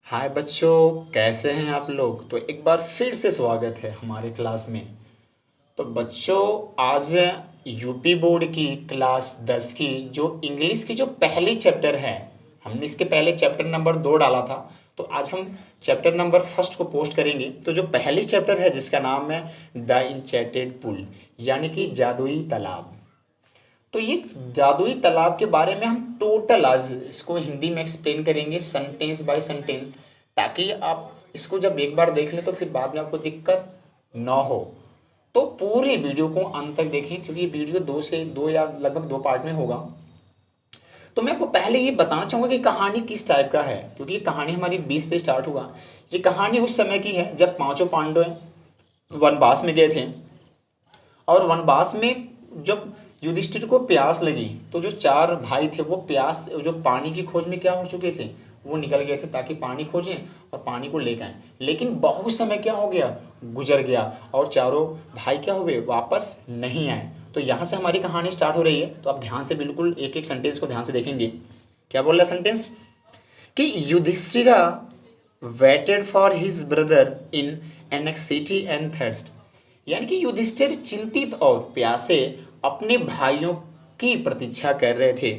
हाय बच्चों, कैसे हैं आप लोग। तो एक बार फिर से स्वागत है हमारे क्लास में। तो बच्चों, आज यूपी बोर्ड की क्लास 10 की जो इंग्लिश की जो पहली चैप्टर है, हमने इसके पहले चैप्टर नंबर 2 डाला था। तो आज हम चैप्टर नंबर फर्स्ट को पोस्ट करेंगे। तो जो पहली चैप्टर है जिसका नाम है द इंचेंटेड पुल, यानी कि जादुई तालाब। तो ये जादुई तालाब के बारे में हम टोटल आज इसको हिंदी में एक्सप्लेन करेंगे, सेंटेंस बाय सेंटेंस, ताकि आप इसको जब एक बार देख लें तो फिर बाद में आपको दिक्कत ना हो। तो पूरी वीडियो को अंत तक देखें, क्योंकि ये वीडियो दो या लगभग 2 पार्ट में होगा। तो मैं आपको पहले ये बताना चाहूँगा कि कहानी किस टाइप का है, क्योंकि ये कहानी हमारी 20 से स्टार्ट हुआ। ये कहानी उस समय की है जब पांचों पांडव वनवास में गए थे। और वनवास में जब युधिष्ठिर को प्यास लगी तो जो 4 भाई थे वो प्यास जो पानी की खोज में क्या हो चुके थे, वो निकल गए थे ताकि पानी खोजें और पानी को लेकर आए। लेकिन बहुत समय क्या हो गया, गुजर गया, और चारों भाई क्या हुए, वापस नहीं आए। तो यहाँ से हमारी कहानी स्टार्ट हो रही है। तो आप ध्यान से बिल्कुल एक एक सेंटेंस को ध्यान से देखेंगे। क्या बोल रहा है सेंटेंस कि Yudhishthira waited for his brother in anxiety and thirst, यानी कि युधिष्ठिर चिंतित और प्यासे अपने भाइयों की प्रतीक्षा कर रहे थे।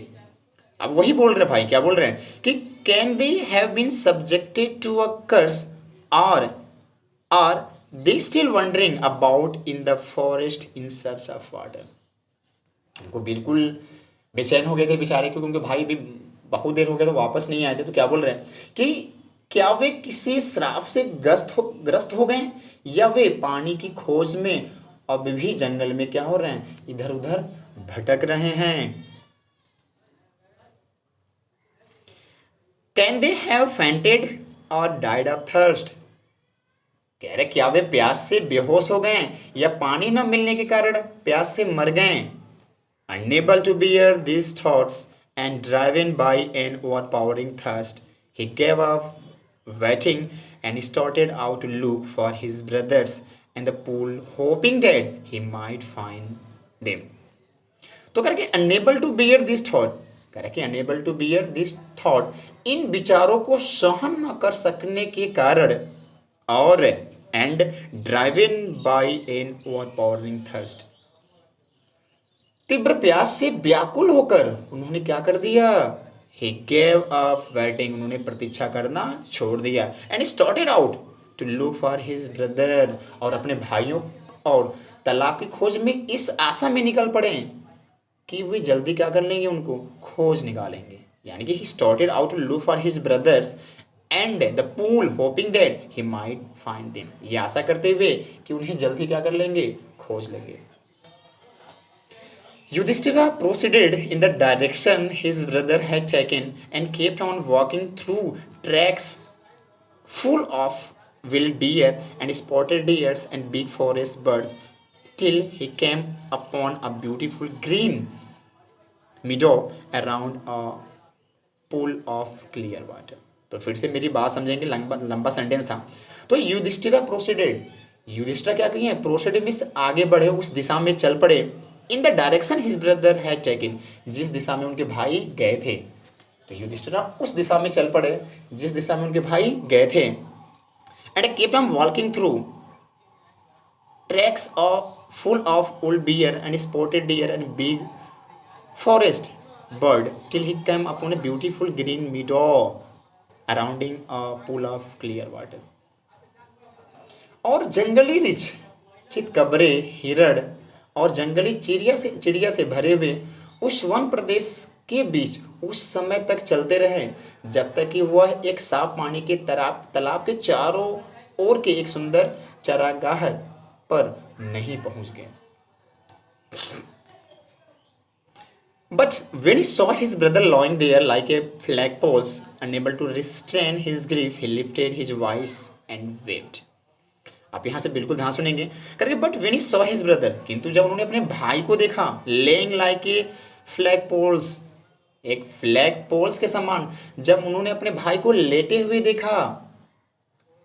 अब वही बोल रहे भाई, क्या बोल रहे हैं कि can they have been subjected to a curse or are they still wondering about in the forest in search of water. उनको बिल्कुल बेचैन हो गए थे बेचारे, क्योंकि उनके भाई भी बहुत देर हो गया तो वापस नहीं आए थे। तो क्या बोल रहे हैं कि क्या वे किसी श्राप से ग्रस्त हो गए, या वे पानी की खोज में अब भी जंगल में क्या हो रहे हैं, इधर उधर भटक रहे हैं। कैन दे हैव फेंटेड और डाइड ऑफ थर्स्ट, कह रहे क्या वे प्यास से बेहोश हो गए या पानी न मिलने के कारण प्यास से मर गए। Unable to bear these thoughts and driven by an overpowering thirst, he gave up waiting and started out to look for his brothers in the pool, hoping that he might find them. तो करके unable to bear this thought, करके unable to bear this thought, इन विचारों को सहन न कर सकने के कारण, और and driven by an overpowering thirst, तीव्र प्यास से व्याकुल होकर उन्होंने क्या कर दिया, he gave up waiting, उन्होंने प्रतीक्षा करना छोड़ दिया, and started out to look for his brother, और अपने भाइयों और तालाब की खोज में इस आशा में निकल पड़े कि वे जल्दी क्या कर लेंगे, उनको खोज निकालेंगे। यानी कि he started out to look for his brothers and the pool hoping that he might find them, ये आशा करते हुए कि उन्हें जल्दी क्या कर लेंगे, खोज लेंगे। Yudhishthira proceeded in the direction his brother had taken and kept on walking through tracks full of wild deer and spotted deers and big forest birds till he came upon a beautiful green meadow around a pool of clear water। तो फिर से मेरी बात समझेंगे, लंबा लंबा sentence था। तो युधिष्ठिरा प्रोसीडेड, युधिष्ठिरा क्या कही है, प्रोसीडेड मीन्स आगे बढ़े, उस दिशा में चल पड़े। In the direction his brother had taken, जिस दिशा में उनके भाई गए थे। तो युधिष्ठिरा उस दिशा में चल पड़े जिस दिशा में उनके भाई गए थे। And kept on walking through tracks of full of old bear and spotted deer and big forest bird till he came upon a beautiful green meadow surrounding a pool of clear water। और जंगली रिछ, चितकबरे, हिरण और जंगली चिड़िया से भरे हुए उस वन प्रदेश के बीच उस समय तक चलते रहे जब तक कि वह एक साफ पानी के तालाब के चारों ओर के एक सुंदर चरागाह पर नहीं पहुंच गए। But when he saw his brother lying there like a flagpole, unable to restrain his grief, he lifted his voice and wept। आप यहाँ से बिल्कुल ध्यान सुनेंगे करके। But when he saw his brother, किंतु जब उन्होंने अपने भाई को देखा, lying like a flag poles, एक फ्लैग पोल्स के समान, जब उन्होंने अपने भाई को लेटे हुए देखा,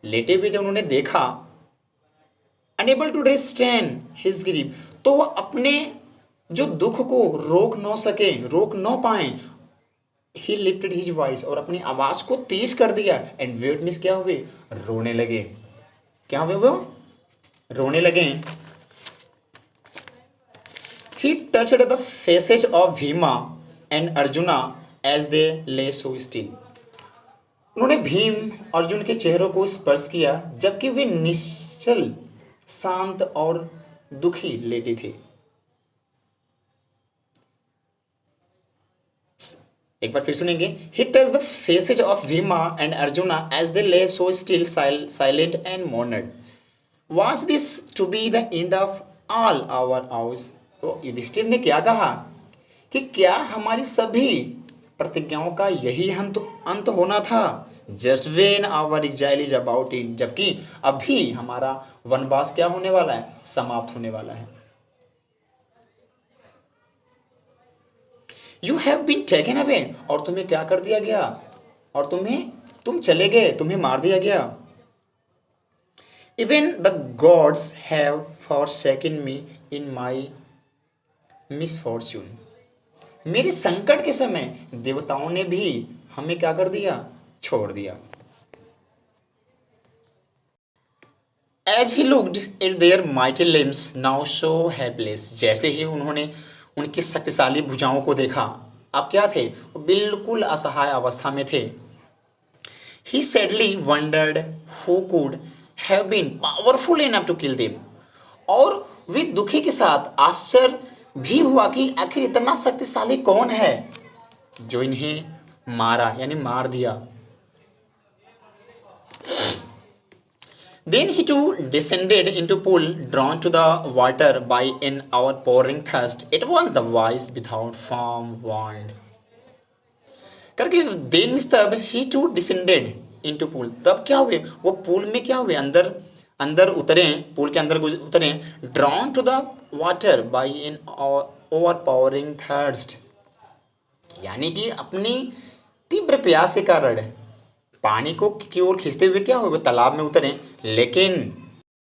लेटे हुए जब उन्होंने देखा, unable to restrain his grief, तो वह अपने जो दुख को रोक न सके, रोक न पाए, ही लिफ्टेड हिज वॉइस, और अपनी आवाज को तेज कर दिया, एंड वेट मीन्स क्या हुए, रोने लगे। क्या हुए वो, रोने लगे। He touched the faces of Bhima and Arjuna as they lay so still. उन्होंने भीम अर्जुन के चेहरों को स्पर्श किया जबकि वे निश्चल, शांत और दुखी लेटी थी। एक बार फिर सुनेंगे। He touch the faces of Bhima and Arjuna as they lay so still, silent and mourned. Was this to be the end of all our hopes. तो युधिष्ठिर ने क्या कहा कि क्या हमारी सभी प्रतिज्ञाओं का यही अंत होना था। Just when our exile is about in, जबकि अभी हमारा वनवास क्या होने वाला है, समाप्त होने वाला है। You have been taken away, और तुम्हें क्या कर दिया गया, और तुम चले गए, तुम्हें मार दिया गया। Even the gods have forsaken me in my misfortune. मेरे संकट के समय देवताओं ने भी हमें क्या कर दिया, छोड़ दिया। As he looked at their mighty limbs now so helpless, जैसे ही उन्होंने उनकी शक्तिशाली भुजाओं को देखा, अब क्या थे, वो बिल्कुल असहाय अवस्था में थे। He sadly wondered who could have been powerful enough to kill them, और वे दुखी के साथ आश्चर्य भी हुआ कि आखिर इतना शक्तिशाली कौन है जो इन्हें मारा, यानी मार दिया। Then he too descended into pool, drawn to the water by an outpouring thirst. It was the voice without firm wand. करके then मीन्स तब he too descended into pool. तब क्या हुए, वो पूल में क्या हुए, अंदर अंदर उतरे, पूल के अंदर उतरे। Drawn to the water by an overpowering thirst, यानी कि अपनी तीव्र प्यास के कारण पानी को की ओर खींचते हुए क्या हुए, वो तालाब में उतरे। लेकिन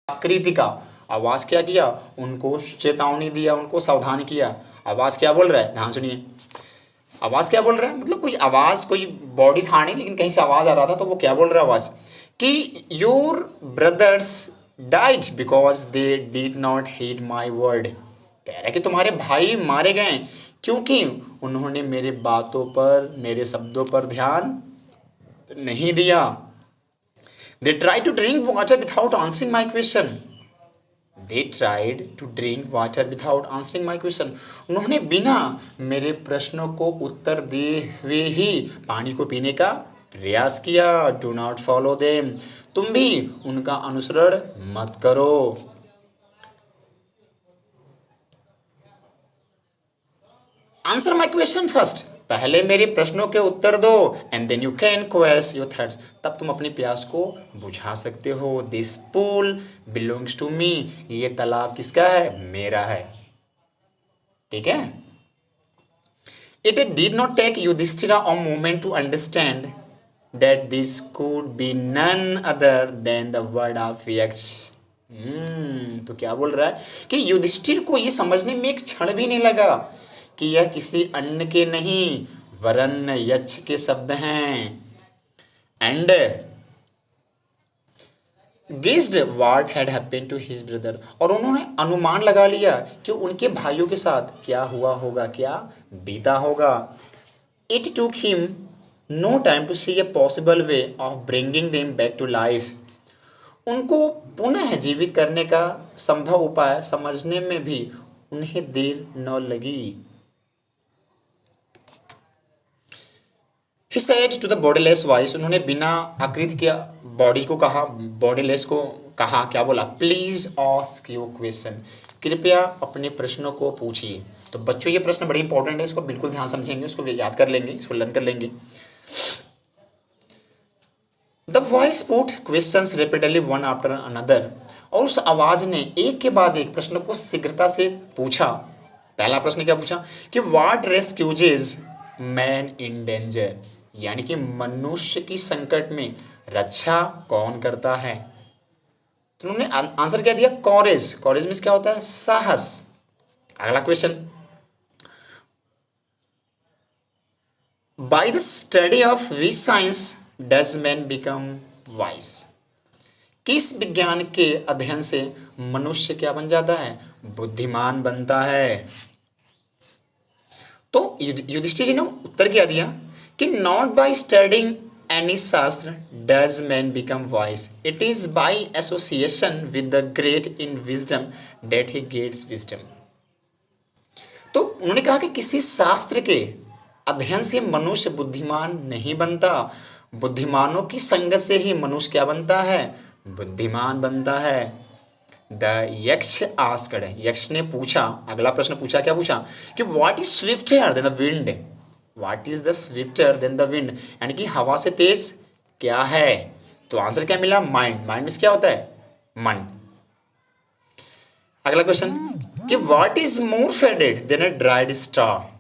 आकृति का आवाज क्या किया, उनको चेतावनी दिया, उनको सावधान किया। आवाज क्या बोल रहा है, ध्यान सुनिए। आवाज क्या बोल रहा है, मतलब कोई आवाज, कोई बॉडी था नहीं, लेकिन कहीं से आवाज आ रहा था। तो वो क्या बोल रहा है आवाज, कि your brothers died because they did not heed my word. कह रहा है कि तुम्हारे भाई मारे गए क्योंकि उन्होंने मेरे बातों पर, मेरे शब्दों पर ध्यान नहीं दिया। They tried to drink water without answering my question. They tried to drink water without answering my question. उन्होंने बिना मेरे प्रश्नों को उत्तर दिए हुए ही पानी को पीने का प्रयास किया। Do not follow them. तुम भी उनका अनुसरण मत करो। Answer my question first. पहले मेरे प्रश्नों के उत्तर दो, and then you can quench your thirst, तब तुम अपनी प्यास को बुझा सकते हो। This pool belongs to me, ये तालाब किसका है, मेरा है। ठीक है। It did not take Yudhishthira a moment to understand that this could be none other than the word of Yaksha. तो क्या बोल रहा है कि युधिष्ठिर को ये समझने में एक क्षण भी नहीं लगा कि यह किसी अन्य के नहीं वरन यक्ष के शब्द हैं। And guessed what had happened to his brother, और उन्होंने अनुमान लगा लिया कि उनके भाइयों के साथ क्या हुआ होगा, क्या बीता होगा। It took him no time to see a possible way of bringing them back to life. उनको पुनः जीवित करने का संभव उपाय समझने में भी उन्हें देर न लगी। He said to the bodiless voice, उन्होंने बिना आकृति के बॉडी को कहा, बॉडीलेस को कहा, क्या बोला, प्लीज आस्क योर क्वेश्चन, कृपया अपने प्रश्नों को पूछिए। तो बच्चों ये प्रश्न बड़ी इंपॉर्टेंट है, इसको बिल्कुल ध्यान समझेंगे, उसको याद कर लेंगे, इसको लर्न कर लेंगे। The voice put questions repeatedly one after another, और उस आवाज ने एक के बाद एक प्रश्न को शीघ्रता से पूछा। पहला प्रश्न क्या पूछा कि व्हाट रेस्क्यूजेज मैन इन डेंजर, यानी कि मनुष्य की संकट में रक्षा कौन करता है। तो उन्होंने आंसर क्या दिया, कॉरेज। कॉरेज मीन्स क्या होता है, साहस। अगला question, by the study of which science does man become vice. किस विज्ञान के अध्ययन से मनुष्य क्या बन जाता है, बुद्धिमान बनता है। तो युधिष्ठिर जी ने उत्तर क्या दिया कि not by studying any shastra does man become wise, it is by association with the great in wisdom that he gets wisdom. तो उन्होंने कहा कि किसी शास्त्र के अध्ययन से मनुष्य बुद्धिमान नहीं बनता, बुद्धिमानों की संगत से ही मनुष्य क्या बनता है, बुद्धिमान बनता है। द यक्ष आस्क्ड, यक्ष ने पूछा, अगला प्रश्न पूछा, क्या पूछा कि what is swifter than the wind, what is the swifter than the wind, यानी कि हवा से तेज क्या है। तो आंसर क्या मिला, माइंड। माइंड में क्या होता है, मन। अगला क्वेश्चन कि what is more faded than a dried star,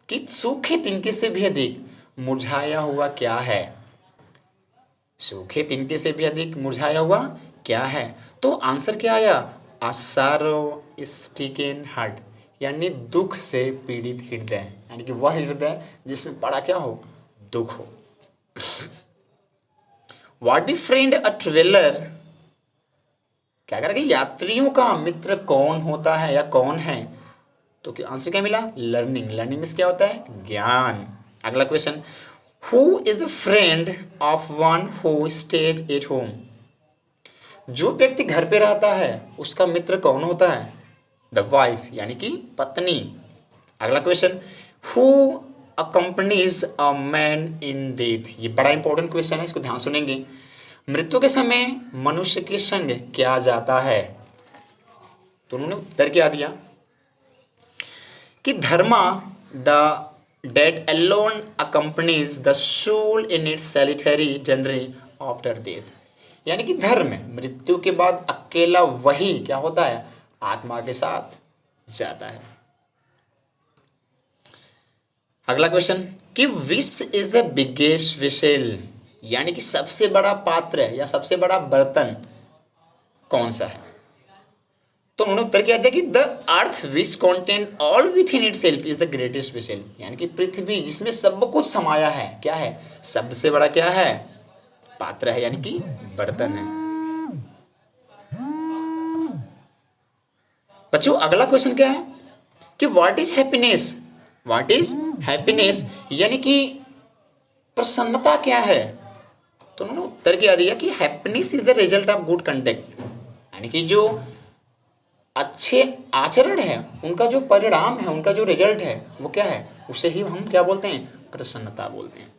कि सूखे तिनके से भी अधिक मुरझाया हुआ क्या है, सूखे तिनके से भी अधिक मुरझाया हुआ क्या है। तो आंसर क्या आया, अ सैरो स्टिकन हार्ट, यानी दुख से पीड़ित हृदय, यानी कि वह हृदय जिसमें बड़ा क्या हो, दुख हो। What be friend a traveller, क्या करेंगे, यात्रियों का मित्र कौन होता है या कौन है। तो आंसर क्या मिला, लर्निंग। लर्निंग में क्या होता है, ज्ञान। अगला question, who is the friend of one who stays at home, जो व्यक्ति घर पे रहता है उसका मित्र कौन होता है, द वाइफ, यानी कि पत्नी। अगला question, who accompanies a man in death, ये बड़ा इंपॉर्टेंट क्वेश्चन है, इसको ध्यान सुनेंगे। मृत्यु के समय मनुष्य के संग क्या जाता है। तो उन्होंने उत्तर क्या दिया कि dharma the dead alone accompanies the soul in its solitary journey after death, यानी कि धर्म मृत्यु के बाद अकेला वही क्या होता है, आत्मा के साथ जाता है। अगला क्वेश्चन कि which is the biggest vessel, यानी कि सबसे बड़ा पात्र या सबसे बड़ा बर्तन कौन सा है। तो उन्होंने उत्तर क्या दिया कि the earth which content all with in it self is the greatest vessel, यानी कि पृथ्वी जिसमें सब कुछ समाया है, क्या है, सबसे बड़ा क्या है, पात्र है, यानी कि बर्तन है। बच्चों अगला क्वेश्चन क्या है कि what is happiness, what is happiness, यानी कि प्रसन्नता क्या है। तो उन्होंने उत्तर क्या दिया कि happiness is the result of good conduct, यानी कि जो अच्छे आचरण है उनका जो परिणाम है, उनका जो रिजल्ट है वो क्या है, उसे ही हम क्या बोलते हैं, प्रसन्नता बोलते हैं।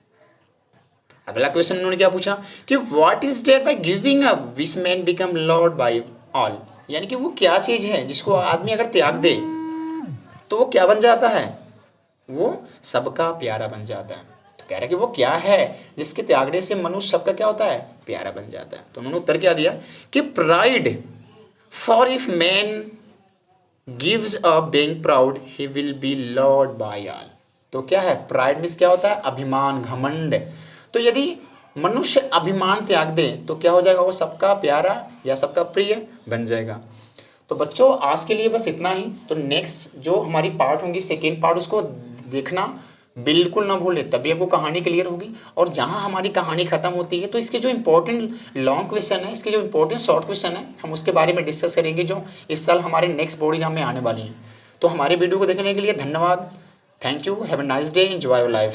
अगला क्वेश्चन उन्होंने क्या पूछा कि what is that by giving up which man become lord by all, यानी कि वो क्या चीज है जिसको आदमी अगर त्याग दे तो वो क्या बन जाता है, वो सबका प्यारा बन जाता है। तो कह रहा है कि वो क्या है जिसके त्यागने से मनुष्य सबका क्या होता है, प्यारा बन जाता है। तो उन्होंने उत्तर क्या दिया कि pride, for if man gives up being proud he will be lord by all. तो क्या है, प्राइड मीन्स क्या होता है, अभिमान, घमंड। तो यदि मनुष्य अभिमान त्याग दे तो क्या हो जाएगा, वो सबका प्यारा या सबका प्रिय बन जाएगा। तो बच्चों आज के लिए बस इतना ही। तो नेक्स्ट जो हमारी पार्ट होंगी, सेकेंड पार्ट, उसको देखना बिल्कुल ना भूलें, तभी आपको कहानी क्लियर होगी। और जहाँ हमारी कहानी खत्म होती है तो इसके जो इंपॉर्टेंट लॉन्ग क्वेश्चन है, इसके जो इंपॉर्टेंट शॉर्ट क्वेश्चन है, हम उसके बारे में डिस्कस करेंगे जो इस साल हमारे नेक्स्ट बोर्ड एग्जाम में आने वाली हैं। तो हमारे वीडियो को देखने के लिए धन्यवाद। Thank you, have a nice day, enjoy your life.